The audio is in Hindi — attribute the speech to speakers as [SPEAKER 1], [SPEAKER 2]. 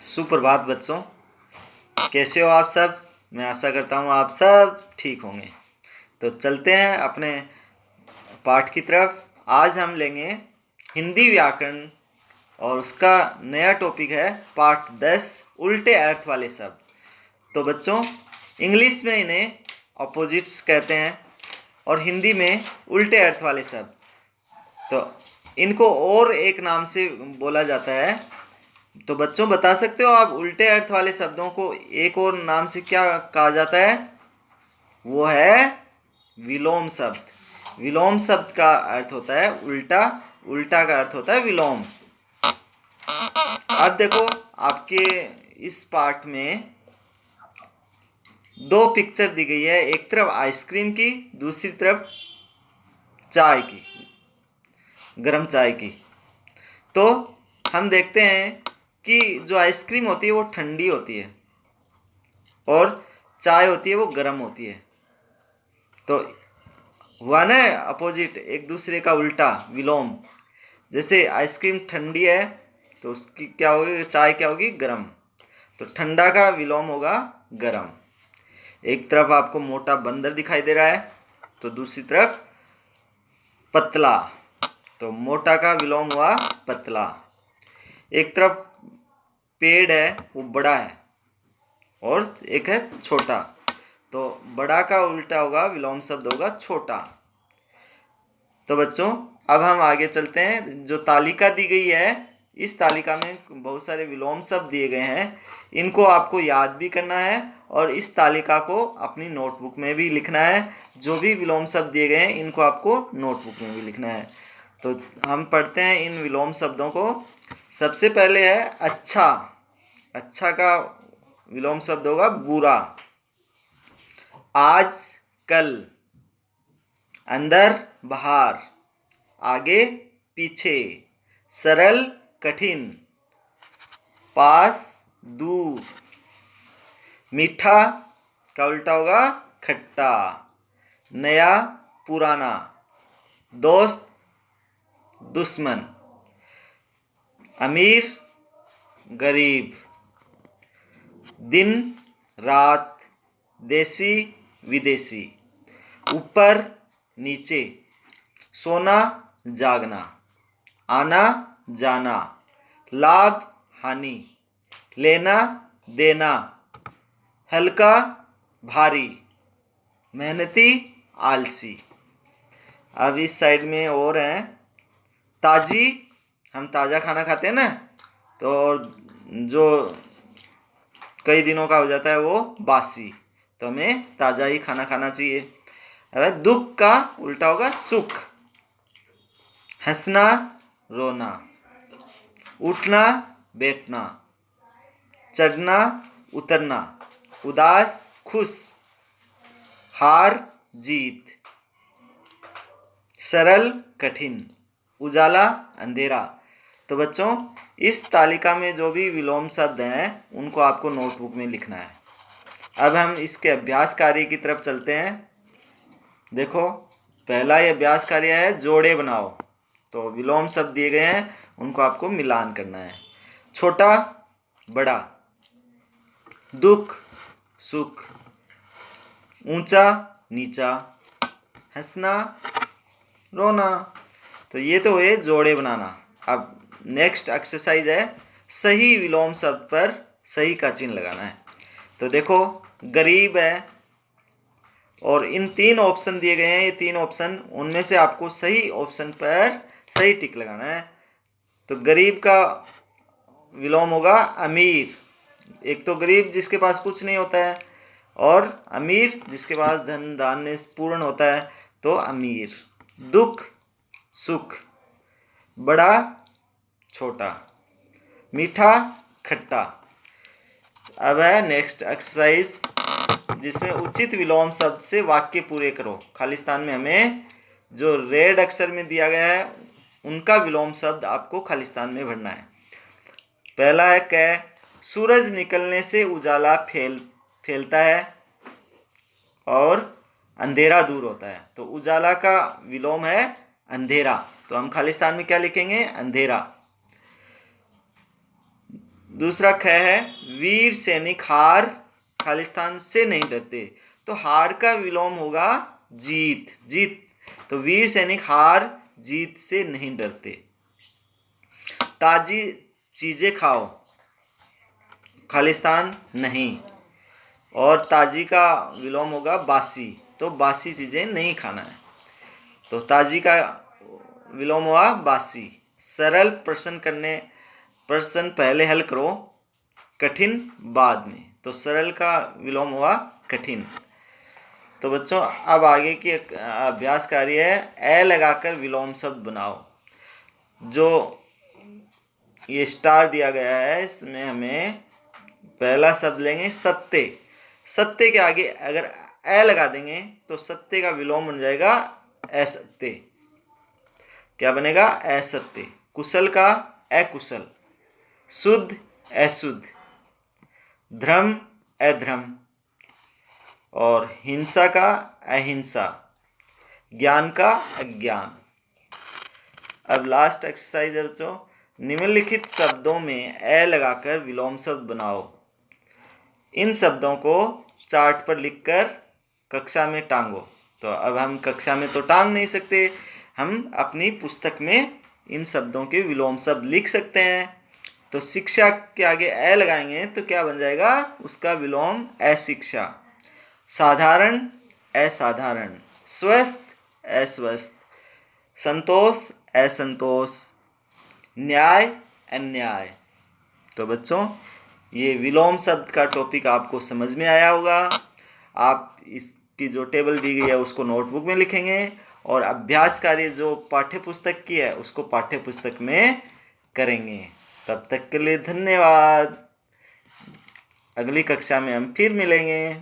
[SPEAKER 1] सुप्रभात बच्चों, कैसे हो आप सब। मैं आशा करता हूँ आप सब ठीक होंगे। तो चलते हैं अपने पाठ की तरफ। आज हम लेंगे हिंदी व्याकरण और उसका नया टॉपिक है पाठ 10 उल्टे अर्थ वाले शब्द। तो बच्चों, इंग्लिश में इन्हें अपोजिट्स कहते हैं और हिंदी में उल्टे अर्थ वाले शब्द। तो इनको और एक नाम से बोला जाता है। तो बच्चों, बता सकते हो आप उल्टे अर्थ वाले शब्दों को एक और नाम से क्या कहा जाता है? वो है विलोम शब्द। विलोम शब्द का अर्थ होता है उल्टा, उल्टा का अर्थ होता है विलोम। अब देखो, आपके इस पाठ में दो पिक्चर दी गई है, एक तरफ आइसक्रीम की, दूसरी तरफ चाय की, गरम चाय की। तो हम देखते हैं कि जो आइसक्रीम होती है वो ठंडी होती है और चाय होती है वो गर्म होती है। तो हुआ ना अपोजिट, एक दूसरे का उल्टा, विलोम। जैसे आइसक्रीम ठंडी है तो उसकी क्या होगी, चाय क्या होगी, गर्म। तो ठंडा का विलोम होगा गर्म। एक तरफ आपको मोटा बंदर दिखाई दे रहा है तो दूसरी तरफ पतला, तो मोटा का विलोम हुआ पतला। एक तरफ पेड़ है वो बड़ा है और एक है छोटा, तो बड़ा का उल्टा होगा, विलोम शब्द होगा छोटा। तो बच्चों, अब हम आगे चलते हैं। जो तालिका दी गई है, इस तालिका में बहुत सारे विलोम शब्द दिए गए हैं। इनको आपको याद भी करना है और इस तालिका को अपनी नोटबुक में भी लिखना है। जो भी विलोम शब्द दिए गए हैं इनको आपको नोटबुक में भी लिखना है। तो हम पढ़ते हैं इन विलोम शब्दों को। सबसे पहले है अच्छा। अच्छा का विलोम शब्द होगा बुरा। आज कल, अंदर बाहर, आगे पीछे, सरल कठिन, पास दूर। मीठा का उल्टा होगा खट्टा। नया पुराना, दोस्त दुश्मन, अमीर गरीब, दिन रात, देसी विदेशी, ऊपर नीचे, सोना जागना, आना जाना, लाभ हानि, लेना देना, हल्का भारी, मेहनती आलसी। अब इस साइड में और हैं ताजी। हम ताज़ा खाना खाते हैं ना, तो जो कई दिनों का हो जाता है वो बासी। तो हमें ताज़ा ही खाना खाना चाहिए। अब दुख का उल्टा होगा सुख। हंसना रोना, उठना बैठना, चढ़ना उतरना, उदास खुश, हार जीत, सरल कठिन, उजाला अंधेरा। तो बच्चों, इस तालिका में जो भी विलोम शब्द हैं उनको आपको नोटबुक में लिखना है। अब हम इसके अभ्यास कार्य की तरफ चलते हैं। देखो, पहला ये अभ्यास कार्य है जोड़े बनाओ। तो विलोम शब्द दिए गए हैं, उनको आपको मिलान करना है। छोटा बड़ा, दुख सुख, ऊंचा नीचा, हंसना रोना। तो ये तो हुए जोड़े बनाना। अब नेक्स्ट एक्सरसाइज है सही विलोम शब्द पर सही का चिन्ह लगाना है। तो देखो, गरीब है और इन तीन ऑप्शन दिए गए हैं, ये तीन ऑप्शन, उनमें से आपको सही ऑप्शन पर सही टिक लगाना है। तो गरीब का विलोम होगा अमीर। एक तो गरीब जिसके पास कुछ नहीं होता है, और अमीर जिसके पास धन धान्य पूर्ण होता है, तो अमीर। दुख सुख, बड़ा छोटा, मीठा खट्टा। अब है नेक्स्ट एक्सरसाइज, जिसमें उचित विलोम शब्द से वाक्य पूरे करो। खालिस्तान में हमें जो रेड अक्षर में दिया गया है उनका विलोम शब्द आपको खालिस्तान में भरना है। पहला है कै। सूरज निकलने से उजाला फैलता है और अंधेरा दूर होता है। तो उजाला का विलोम है अंधेरा। तो हम खालिस्तान में क्या लिखेंगे, अंधेरा। दूसरा ख है वीर सैनिक हार खालिस्तान से नहीं डरते, तो हार का विलोम होगा जीत, जीत। तो वीर सैनिक हार जीत से नहीं डरते। ताजी चीजें खाओ खालिस्तान नहीं, और ताजी का विलोम होगा बासी, तो बासी चीजें नहीं खाना है। तो ताजी का विलोम हुआ बासी। सरल प्रश्न पहले हल करो, कठिन बाद में, तो सरल का विलोम हुआ कठिन। तो बच्चों अब आगे की अभ्यास कार्य है, ए लगाकर विलोम शब्द बनाओ। जो ये स्टार दिया गया है इसमें हमें पहला शब्द लेंगे सत्य। सत्य के आगे अगर ए लगा देंगे तो सत्य का विलोम बन जाएगा असत्य। क्या बनेगा? असत्य। कुशल का अकुशल, शुद्ध अशुद्ध, धर्म अधर्म, और हिंसा का अहिंसा, ज्ञान का अज्ञान। अब लास्ट एक्सरसाइज है बच्चों, निम्नलिखित शब्दों में ए लगाकर विलोम शब्द बनाओ। इन शब्दों को चार्ट पर लिखकर कक्षा में टांगो। तो अब हम कक्षा में तो टांग नहीं सकते, हम अपनी पुस्तक में इन शब्दों के विलोम शब्द लिख सकते हैं। तो शिक्षा के आगे ए लगाएंगे तो क्या बन जाएगा? उसका विलोम अशिक्षा। साधारण असाधारण, स्वस्थ अस्वस्थ, संतोष असंतोष, न्याय अन्याय। तो बच्चों ये विलोम शब्द का टॉपिक आपको समझ में आया होगा। आप इसकी जो टेबल दी गई है उसको नोटबुक में लिखेंगे, और अभ्यास कार्य जो पाठ्य पुस्तक की है उसको पाठ्य पुस्तक में करेंगे। तब तक के लिए धन्यवाद। अगली कक्षा में हम फिर मिलेंगे।